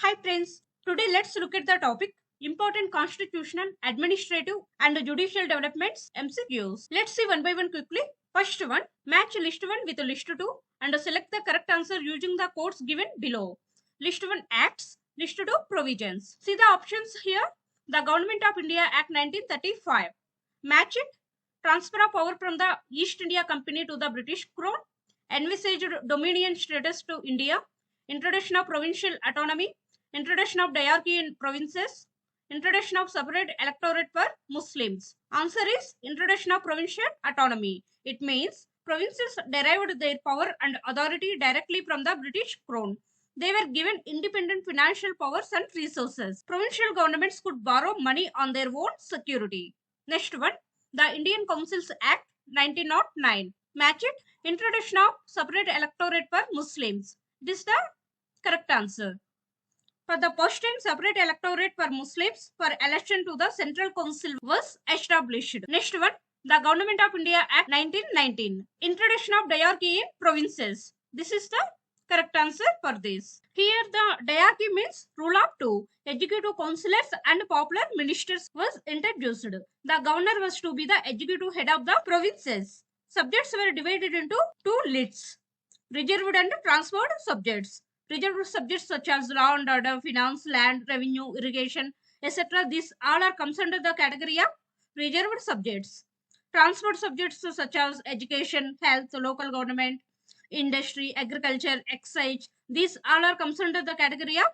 Hi friends, today let's look at the topic important constitutional, administrative and judicial developments MCQs. Let's see one by one quickly. First one, match list 1 with list 2 and select the correct answer using the codes given below. List 1 acts, list 2 provisions. See the options here. The Government of India Act 1935. Match it. Transfer of power from the East India Company to the British Crown. Envisaged dominion status to India. Introduction of provincial autonomy. Introduction of diarchy in provinces. Introduction of separate electorate for Muslims. Answer is introduction of provincial autonomy. It means provinces derived their power and authority directly from the British Crown. They were given independent financial powers and resources. Provincial governments could borrow money on their own security. Next one, the Indian Councils Act 1909. Match it. Introduction of separate electorate for Muslims. This is the correct answer. For the first time, separate electorate for Muslims for election to the Central Council was established. Next one, the Government of India Act 1919. Introduction of diarchy in provinces. This is the correct answer for this. Here the diarchy means rule of two. Executive councillors and popular ministers was introduced. The governor was to be the executive head of the provinces. Subjects were divided into two lists, reserved and transferred subjects. Reserved subjects such as law and order, finance, land, revenue, irrigation, etc. These all are comes under the category of reserved subjects. Transferred subjects such as education, health, local government, industry, agriculture, excise. These all are comes under the category of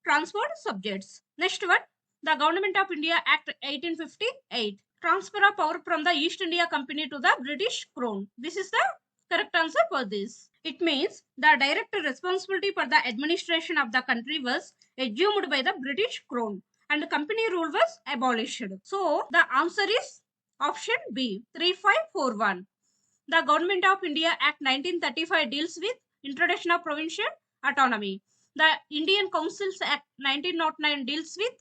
transferred subjects. Next one, the Government of India Act 1858. Transfer of power from the East India Company to the British Crown. This is the correct answer for this. It means the direct responsibility for the administration of the country was assumed by the British Crown and company rule was abolished. So the answer is option B, 3541. The Government of India Act 1935 deals with introduction of provincial autonomy. The Indian Councils Act 1909 deals with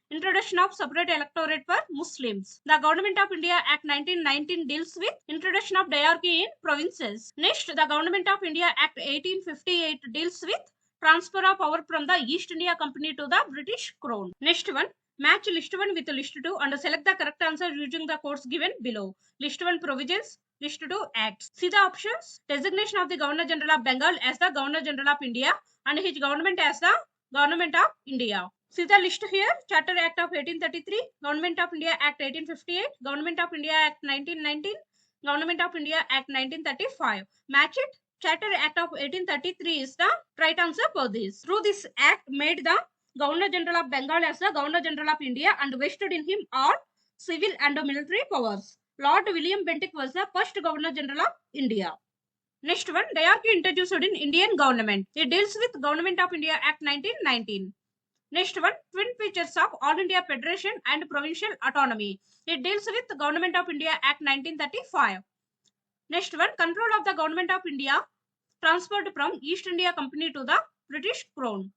introduction of separate electorate for Muslims. The Government of India Act 1919 deals with introduction of diarchy in provinces. Next, the Government of India Act 1858 deals with transfer of power from the East India Company to the British Crown. Next one, match list 1 with list 2 and select the correct answer using the codes given below. List 1 provisions, list 2 acts. See the options. Designation of the Governor General of Bengal as the Governor General of India and his government as the Government of India. See the list here. Charter Act of 1833, Government of India Act 1858, Government of India Act 1919, Government of India Act 1935. Match it. Charter Act of 1833 is the right answer for this. Through this act made the Governor General of Bengal as the Governor General of India and vested in him all civil and military powers. Lord William Bentinck was the first Governor General of India. Next one, diarchy introduced in Indian government. It deals with Government of India Act 1919. Next one, twin features of All India Federation and Provincial Autonomy. It deals with the Government of India Act 1935. Next one, control of the Government of India transferred from East India Company to the British Crown.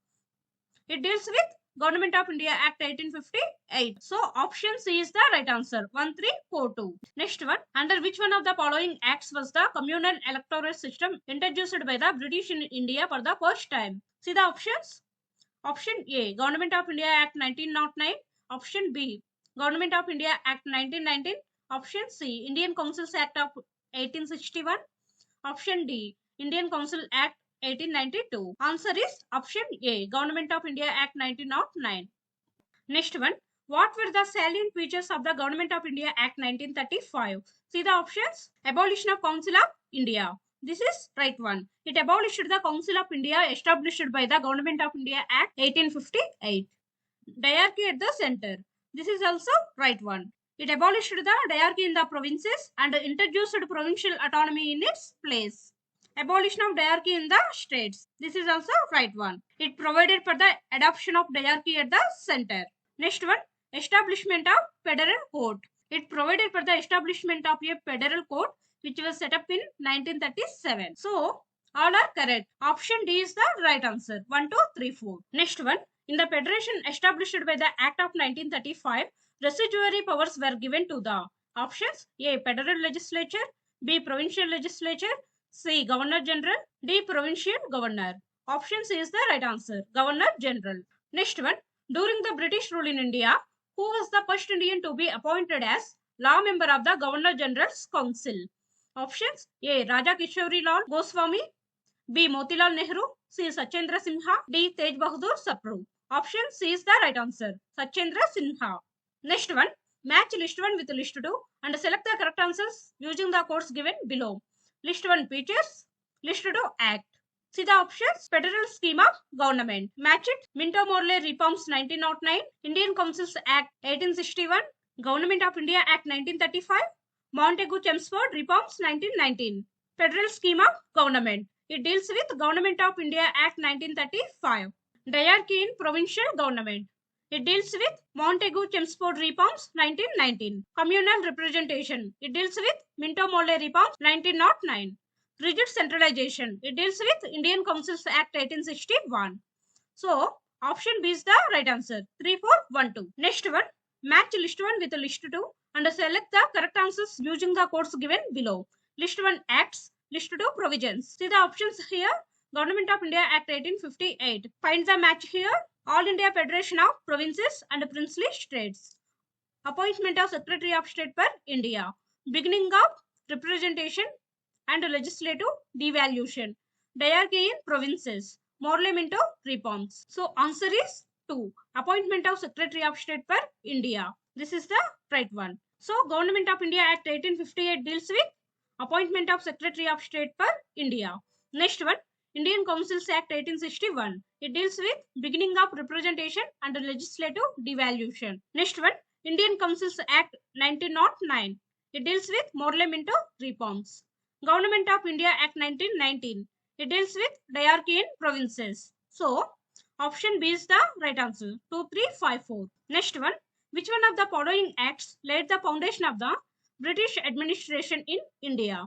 It deals with Government of India Act 1858. So option C is the right answer. 1342. Next one, under which one of the following acts was the communal electoral system introduced by the British in India for the first time? See the options. Option A, Government of India Act 1909. Option B, Government of India Act 1919. Option C, Indian Councils Act of 1861. Option D, Indian Council Act 1892. Answer is option A, Government of India Act 1909. Next one, what were the salient features of the Government of India Act 1935? See the options. Abolition of Council of India. This is right one. It abolished the Council of India established by the Government of India Act 1858. Diarchy at the center. This is also right one. It abolished the diarchy in the provinces and introduced provincial autonomy in its place. Abolition of diarchy in the states. This is also right one. It provided for the adoption of diarchy at the center. Next one, establishment of federal court. It provided for the establishment of a federal court which was set up in 1937. So all are correct. Option D is the right answer. 1, 2, 3, 4. Next one, in the federation established by the Act of 1935, residuary powers were given to the options. A, federal legislature. B, provincial legislature. C, Governor General. D, provincial governor. Option C is the right answer. Governor General. Next one, during the British rule in India, who was the first Indian to be appointed as law member of the Governor General's Council? Options: A. Raja Kishori Lal Goswami, B. Motilal Nehru, C. Sachendra Sinha, D. Tej Bahadur Sapru. Option C is the right answer. Sachendra Sinha. Next one, match list 1 with list 2 and select the correct answers using the codes given below. List 1 features, list 2 act. See the options: Federal Scheme of Government. Match it: Minto Morley Reforms 1909, Indian Councils Act 1861, Government of India Act 1935, Montagu Chelmsford Reforms 1919. Federal Scheme of Government. It deals with Government of India Act 1935. Diarchy in Provincial Government. It deals with Montagu Chelmsford Reforms 1919. Communal Representation. It deals with Minto Morley Reforms 1909. Rigid Centralization. It deals with Indian Councils Act 1861. So, option B is the right answer. 3, 4, 1, 2. Next one, match list 1 with list 2 and select the correct answers using the codes given below. List 1 acts, list 2 provisions. See the options here. Government of India Act 1858. Find the match here. All India Federation of Provinces and Princely States. Appointment of Secretary of State for India. Beginning of representation and legislative devaluation. Diarchy in provinces. Morley Minto reforms. So answer is 2. Appointment of Secretary of State for India. This is the right one. So Government of India Act 1858 deals with appointment of Secretary of State for India. Next one, Indian Councils Act 1861. It deals with beginning of representation and legislative devaluation. Next one, Indian Councils Act 1909. It deals with Morley Minto reforms. Government of India Act 1919. It deals with diarchy in provinces. So, option B is the right answer. 2, 3, 5, 4. Next one, which one of the following acts laid the foundation of the British administration in India?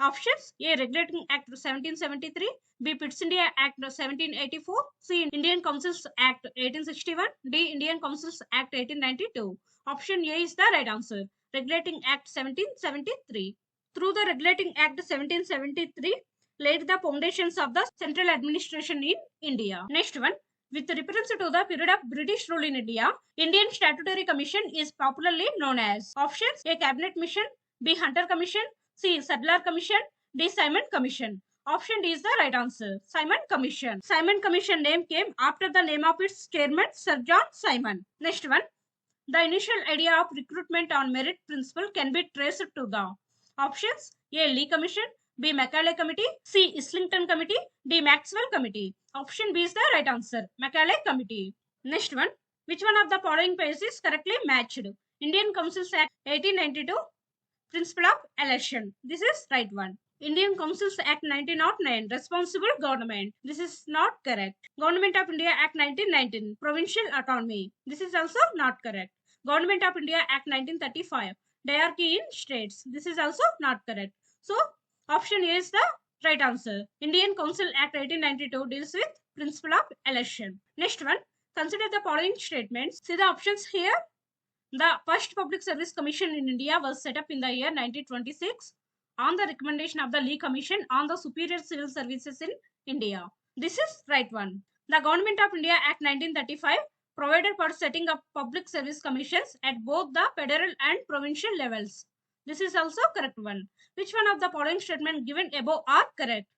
Options: A. Regulating Act 1773, B. Pitt's India Act 1784, C. Indian Councils Act 1861, D. Indian Councils Act 1892. Option A is the right answer. Regulating Act 1773. Through the Regulating Act 1773, laid the foundations of the central administration in India. Next one, with reference to the period of British rule in India, Indian Statutory Commission is popularly known as. Options: A. Cabinet Mission, B. Hunter Commission, C. Sadler Commission, D. Simon Commission. Option D is the right answer. Simon Commission. Simon Commission name came after the name of its chairman, Sir John Simon. Next one, the initial idea of recruitment on merit principle can be traced to the options: A. Lee Commission, B. Macaulay Committee, C. Islington Committee, D. Maxwell Committee. Option B is the right answer. Macaulay Committee. Next one, which one of the following pages is correctly matched? Indian Councils Act 1892, Principle of Election. This is right one. Indian Councils Act 1909, Responsible Government. This is not correct. Government of India Act 1919, Provincial Autonomy. This is also not correct. Government of India Act 1935, Diarchy in States. This is also not correct. So, option A is the right answer. Indian Council Act 1892 deals with Principle of Election. Next one, consider the following statements. See the options here. The first Public Service Commission in India was set up in the year 1926 on the recommendation of the Lee Commission on the Superior Civil Services in India. This is right one. The Government of India Act 1935 provided for setting up public service commissions at both the federal and provincial levels. This is also correct one. Which one of the following statements given above are correct?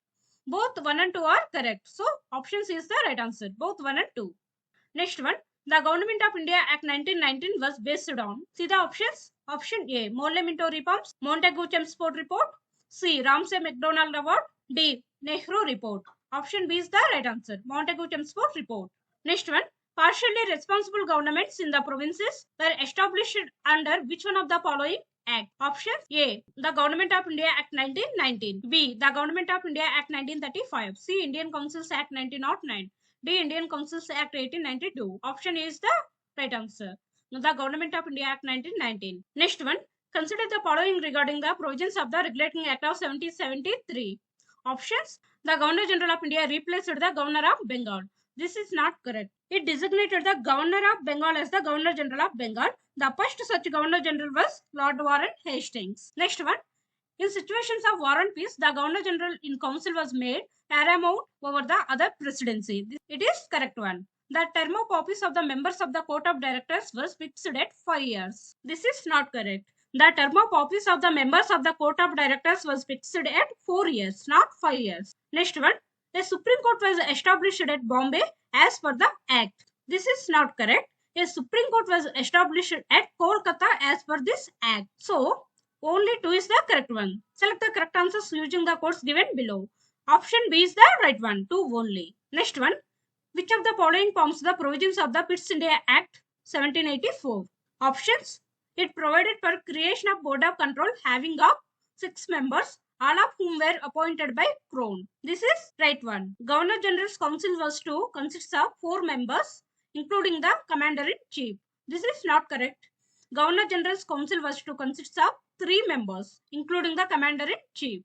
Both 1 and 2 are correct. So, option C is the right answer. Both 1 and 2. Next one, the Government of India Act 1919 was based on. See the options. Option A, Morley Minto Reforms, Montagu Chelmsford Report, C. Ramsay MacDonald Award, D. Nehru Report. Option B is the right answer. Montagu Chelmsford Report. Next one, partially responsible governments in the provinces were established under which one of the following Act? Options: A. The Government of India Act 1919, B. The Government of India Act 1935, C. Indian Councils Act 1909, D. Indian Councils Act 1892. Option A is the right answer. The Government of India Act 1919. Next one, consider the following regarding the provisions of the Regulating Act of 1773. Options: the Governor General of India replaced the Governor of Bengal. This is not correct. It designated the Governor of Bengal as the Governor General of Bengal. The first such Governor General was Lord Warren Hastings. Next one, in situations of war and peace, the Governor General in Council was made paramount over the other presidency. It is correct one. The term of office of the members of the Court of Directors was fixed at 5 years. This is not correct. The term of office of the members of the Court of Directors was fixed at 4 years, not 5 years. Next one. The Supreme Court was established at Bombay as per the Act. This is not correct. A Supreme Court was established at Kolkata as per this Act. So, only 2 is the correct one. Select the correct answers using the codes given below. Option B is the right one, 2 only. Next one. Which of the following forms the provisions of the Pitt India Act 1784? Options. It provided for creation of Board of Control having of 6 members, all of whom were appointed by Crown. This is right one. Governor General's Council was to consist of 4 members, including the Commander-in-Chief. This is not correct. Governor General's Council was to consist of 3 members, including the Commander-in-Chief.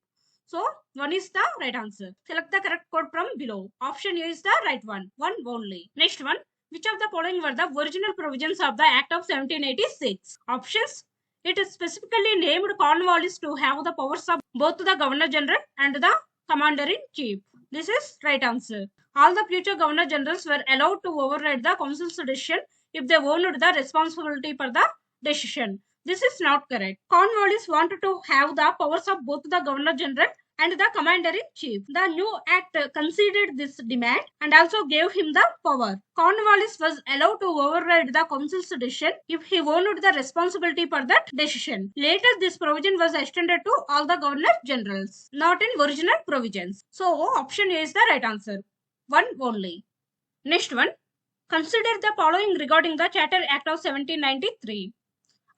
So, 1 is the right answer. Select the correct code from below. Option A is the right one. 1 only. Next one. Which of the following were the original provisions of the Act of 1786? Options. It is specifically named Cornwallis to have the powers of both the Governor General and the Commander-in-Chief. This is right answer. All the future Governor Generals were allowed to override the Council's decision if they owned the responsibility for the decision. This is not correct. Cornwallis wanted to have the powers of both the Governor General and the Commander-in-Chief. The new act conceded this demand and also gave him the power. Cornwallis was allowed to override the council's decision if he owned the responsibility for that decision. Later, this provision was extended to all the Governor Generals, not in original provisions. So, option A is the right answer. 1 only. Next one. Consider the following regarding the Charter Act of 1793.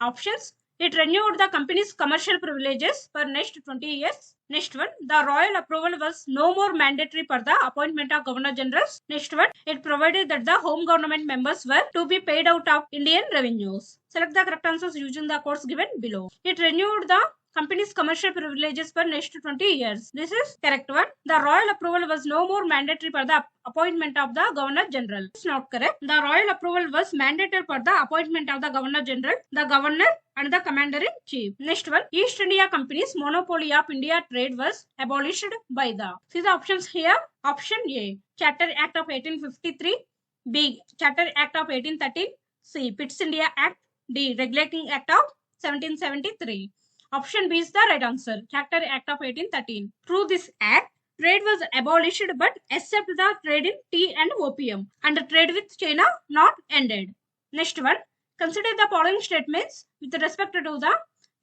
Options. It renewed the company's commercial privileges for next 20 years. Next one. The royal approval was no more mandatory for the appointment of Governor Generals. Next one. It provided that the home government members were to be paid out of Indian revenues. Select the correct answers using the codes given below. It renewed the company's commercial privileges for next 20 years. This is correct one. The royal approval was no more mandatory for the appointment of the Governor General. It's not correct. The royal approval was mandated for the appointment of the Governor General, the Governor and the Commander-in-Chief. Next one. East India Company's monopoly of India trade was abolished by the. See the options here. Option A. Charter Act of 1853. B. Charter Act of 1813. C. Pitt India Act. D. Regulating Act of 1773. Option B is the right answer. Charter Act of 1813. Through this act, trade was abolished but except the trade in tea and opium and the trade with China not ended. Next one. Consider the following statements with respect to the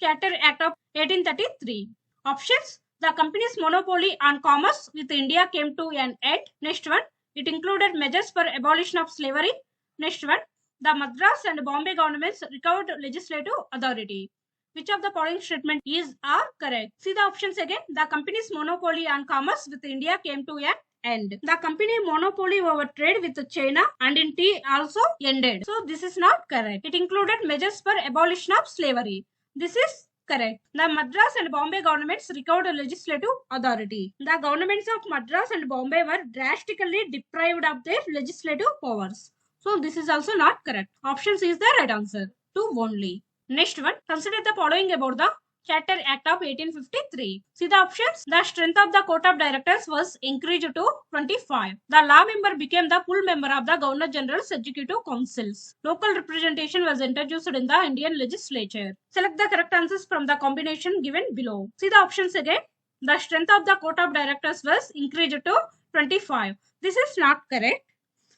Charter Act of 1833. Options. The company's monopoly on commerce with India came to an end. Next one. It included measures for abolition of slavery. Next one. The Madras and Bombay governments recovered legislative authority. Which of the following statement is or correct? See the options again. The company's monopoly on commerce with India came to an end. The company monopoly over trade with China and in tea also ended. So this is not correct. It included measures for abolition of slavery. This is correct. The Madras and Bombay governments recovered legislative authority. The governments of Madras and Bombay were drastically deprived of their legislative powers. So this is also not correct. Options is the right answer. 2 only. Next one. Consider the following about the Charter Act of 1853. See the options. The strength of the Court of Directors was increased to 25. The law member became the full member of the Governor General's Executive Councils. Local representation was introduced in the Indian legislature. Select the correct answers from the combination given below. See the options again. The strength of the Court of Directors was increased to 25. This is not correct.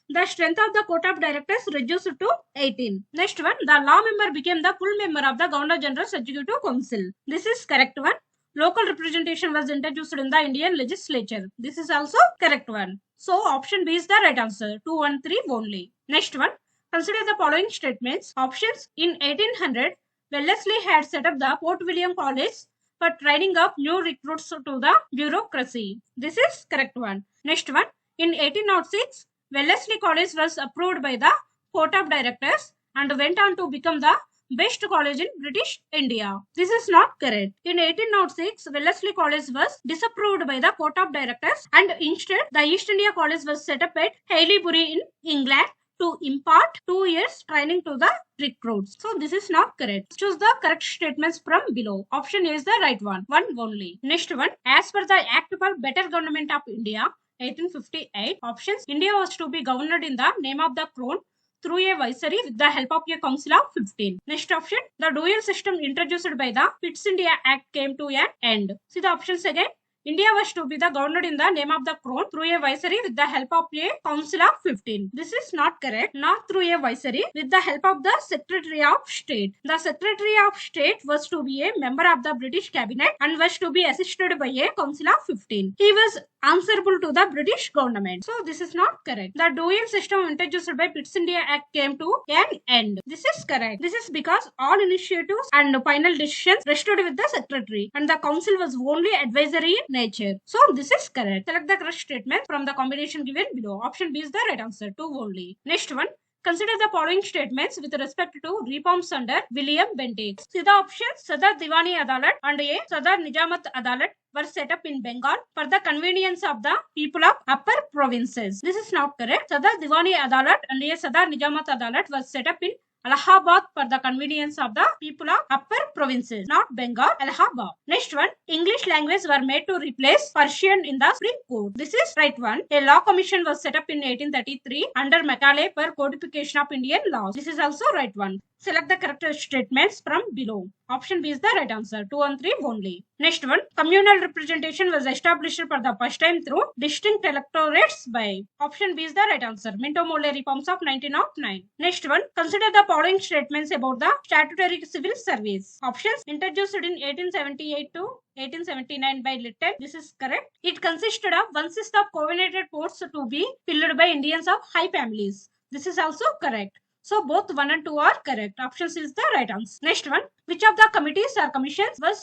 The strength of the Court of Directors reduced to 18. Next one. The law member became the full member of the Governor General's Executive Council. This is correct one. Local representation was introduced in the Indian legislature. This is also correct one. So option B is the right answer. 2 and 3 only. Next one. Consider the following statements. Options. In 1800, Wellesley had set up the Fort William College for training of new recruits to the bureaucracy. This is correct one. Next one. In 1806, Wellesley College was approved by the Court of Directors and went on to become the best college in British India. This is not correct. In 1806, Wellesley College was disapproved by the Court of Directors and instead the East India College was set up at Haileybury in England to impart 2 years training to the recruits. So this is not correct. Choose the correct statements from below. Option A is the right one. 1 only. Next one. As per the Act for Better Government of India, 1858. Options: India was to be governed in the name of the crown through a viceroy with the help of a council of 15. Next option: the dual system introduced by the Pitt's India Act came to an end. See the options again. India was to be the governed in the name of the crown through a viceroy with the help of a council of 15. This is not correct. Not through a viceroy, with the help of the Secretary of State. The Secretary of State was to be a member of the British cabinet and was to be assisted by a council of 15. He was answerable to the British government. So this is not correct. The dual system introduced by Pitt's India Act came to an end. This is correct. This is because all initiatives and final decisions rested with the secretary and the council was only advisory in nature. So this is correct. Select the correct statement from the combination given below. Option B is the right answer. 2 only. Next one. Consider the following statements with respect to reforms under William Bentinck. See the options. Sadar Diwani Adalat and A. Sadar Nijamat Adalat were set up in Bengal for the convenience of the people of upper provinces. This is not correct. Sadar Diwani Adalat and A. Sadar Nijamat Adalat was set up in Allahabad for the convenience of the people of upper provinces, not Bengal, Allahabad. Next one, English language were made to replace Persian in the Supreme Court. This is right one. A law commission was set up in 1833 under Macaulay for codification of Indian laws. This is also right one. Select the correct statements from below. Option B is the right answer. 2 and 3 only. Next one. Communal representation was established for the first time through distinct electorates by. Option B is the right answer. Minto-Morley reforms of 1909. Next one. Consider the following statements about the statutory civil service. Options: introduced in 1878 to 1879 by Lytton. This is correct. It consisted of 1/6 of covenanted posts to be filled by Indians of high families. This is also correct. So both 1 and 2 are correct. Options is the right answer. Next one. Which of the committees or commissions were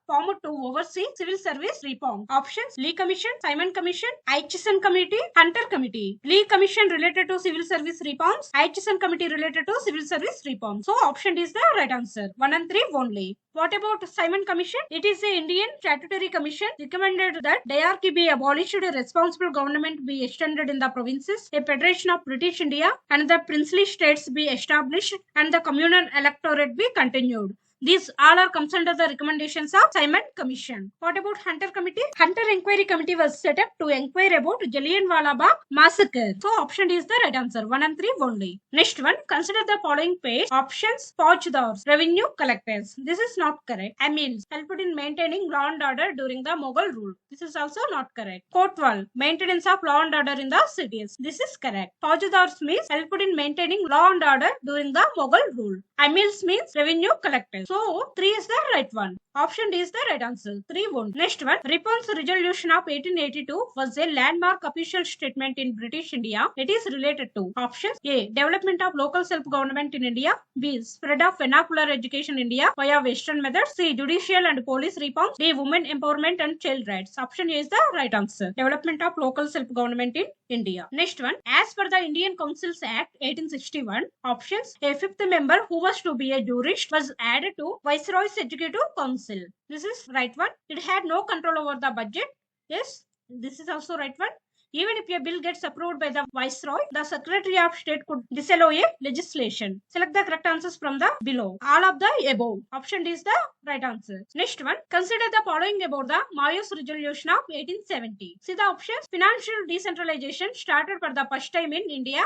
formed to oversee civil service reform? Options: Lee Commission, Simon Commission, Aitchison Committee, Hunter Committee. Lee Commission related to civil service reforms, Aitchison Committee related to civil service reforms. So option is the right answer. 1 and 3 only. What about Simon Commission? It is an Indian statutory commission recommended that diarchy be abolished, a responsible government be extended in the provinces, a federation of British India and the princely states be established, and the communal electorate be continued. These all are comes under the recommendations of Simon Commission. What about Hunter Committee? Hunter Inquiry Committee was set up to inquire about Jallianwala Bagh massacre. So option D is the right answer. 1 and 3 only. Next one. Consider the following page. Options: Faujdars, revenue collectors. This is not correct. Amils helped in maintaining law and order during the Mughal rule. This is also not correct. Kotwal, maintenance of law and order in the cities. This is correct. Faujdars means helped in maintaining law and order during the Mughal rule. Amils means revenue collectors. So 3 is the right one. Option D is the right answer. 3 won't. Next one. Ripon's resolution of 1882 was a landmark official statement in British India. It is related to options: A. Development of local self-government in India. B. Spread of vernacular education in India via Western methods. C. Judicial and police reforms. D. Women empowerment and child rights. Option A is the right answer. Development of local self-government in India. Next one. As per the Indian Councils Act 1861, options: a fifth member who was to be a jurist was added to Viceroy's Executive Council. This is right one. It had no control over the budget. Yes, this is also right one. Even if a bill gets approved by the Viceroy, the Secretary of State could disallow a legislation. Select the correct answers from the below. All of the above. Option D is the right answer. Next one. Consider the following about the Mayos Resolution of 1870. See the options. Financial decentralization started for the first time in India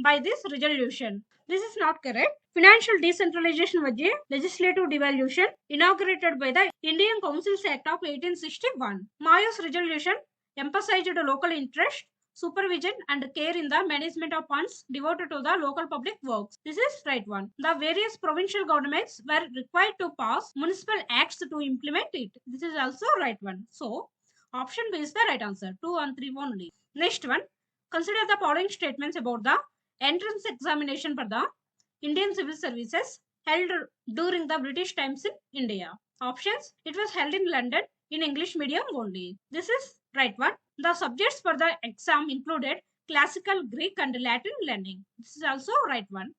by this resolution. This is not correct. Financial decentralization was a legislative devolution inaugurated by the Indian Councils Act of 1861. Mayos resolution emphasized local interest, supervision and care in the management of funds devoted to the local public works. This is right one. The various provincial governments were required to pass municipal acts to implement it. This is also right one. So option B is the right answer. 2 and 3 only. Next one. Consider the following statements about the entrance examination for the Indian civil services held during the British times in India. Options: it was held in London in English medium only. This is right one. The subjects for the exam included classical, Greek and Latin learning. This is also right one.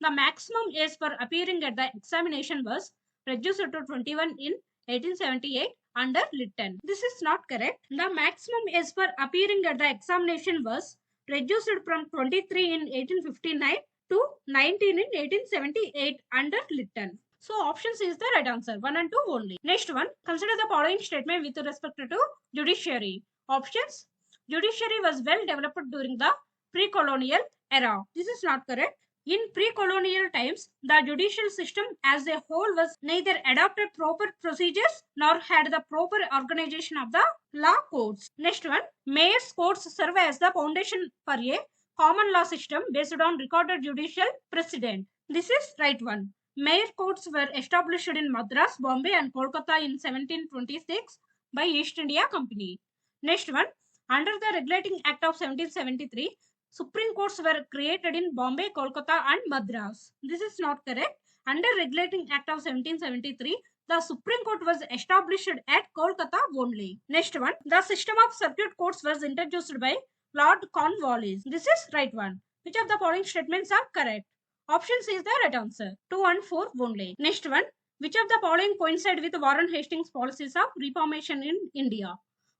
The maximum age for appearing at the examination was reduced to 21 in 1878 under Lytton. This is not correct. The maximum age for appearing at the examination was reduced from 23 in 1859 to 19 in 1878 under Lytton. So options is the right answer. 1 and 2 only. Next one. Consider the following statement with respect to judiciary. Options: Judiciary was well developed during the pre-colonial era. This is not correct. In pre-colonial times, the judicial system as a whole was neither adopted proper procedures nor had the proper organization of the law courts. Next one, mayor's courts serve as the foundation for a common law system based on recorded judicial precedent. This is right one. Mayor courts were established in Madras, Bombay and Kolkata in 1726 by East India Company. Next one, under the Regulating Act of 1773, Supreme Courts were created in Bombay, Kolkata and Madras. This is not correct. Under Regulating Act of 1773, the Supreme Court was established at Kolkata only. Next one, the system of circuit courts was introduced by Lord Cornwallis. This is right one. Which of the following statements are correct? Options is the right answer. 2 and 4 only. Next one, which of the following coincide with Warren Hastings' policies of reformation in India?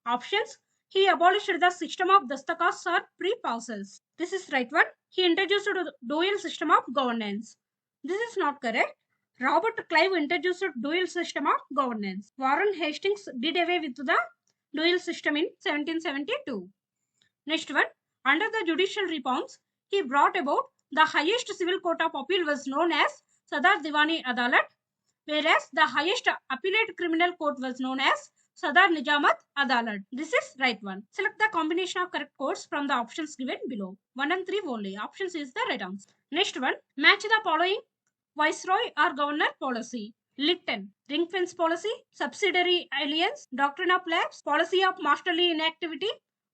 Options, he abolished the system of dastakhats or pre-passes. This is right one. He introduced a dual system of governance. This is not correct. Robert Clive introduced a dual system of governance. Warren Hastings did away with the dual system in 1772. Next one, under the judicial reforms, he brought about the highest civil court of appeal was known as Sadar Diwani Adalat, whereas the highest appellate criminal court was known as Sadar Nijamat Adalat. This is right one. Select the combination of correct codes from the options given below. 1 and 3 only. Options is the right answer. Next one, match the following Viceroy or Governor policy. Lytton, ring fence policy, subsidiary alliance, doctrine of lapse, policy of masterly inactivity,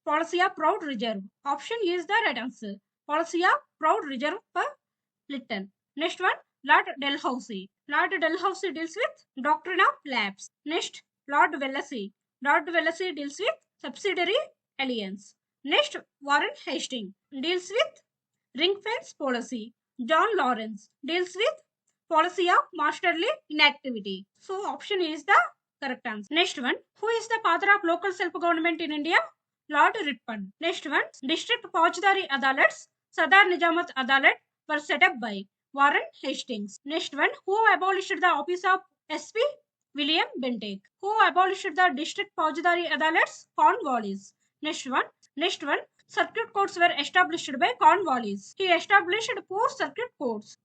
policy of proud reserve. Option is the right answer. Policy of proud reserve for Lytton. Next one, Lord Dalhousie. Lord Dalhousie deals with doctrine of lapse. Next, Lord Wellesley. Lord Wellesley deals with subsidiary alliance. Next, Warren Hastings deals with ring fence policy. John Lawrence deals with policy of masterly inactivity. So, option is the correct answer. Next one, who is the father of local self-government in India? Lord Ripon. Next one, district Faujdari Adalats, Sadar Nijamat Adalat were set up by Warren Hastings. Next one, who abolished the office of SP? William Bentinck. Who abolished the district Faujdari Adalats? Cornwallis. Next one, circuit courts were established by Cornwallis. He established 4 circuit courts.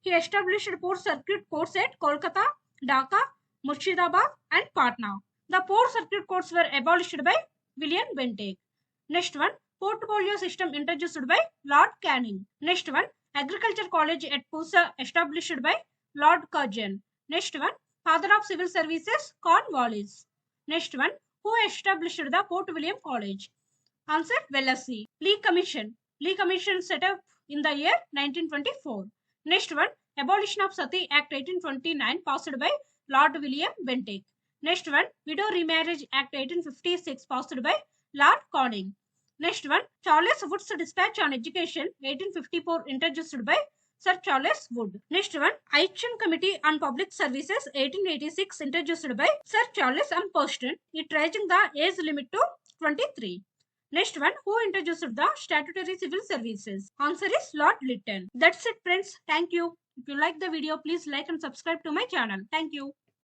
At Kolkata, Dhaka, Murshidabad and Patna. The 4 circuit courts were abolished by William Bentinck. Next one, portfolio system introduced by Lord Canning. Next one, agriculture college at Pusa established by Lord Curzon. Next one, father of civil services Cornwallis. Next one, who established the Port William College? Answer, Wellesley. Lee Commission set up in the year 1924. Next one, abolition of Sati Act 1829 passed by Lord William Bentinck. Next one, Widow Remarriage Act 1856 passed by Lord Canning. Next one, Charles Wood's Dispatch on Education 1854 introduced by Sir Charles Wood. Next one, Action Committee on Public Services 1886 introduced by Sir Charles M. Poston, it raising the age limit to 23. Next one, who introduced the statutory civil services? Answer is Lord Lytton. That's it friends. Thank you. If you like the video, please like and subscribe to my channel. Thank you.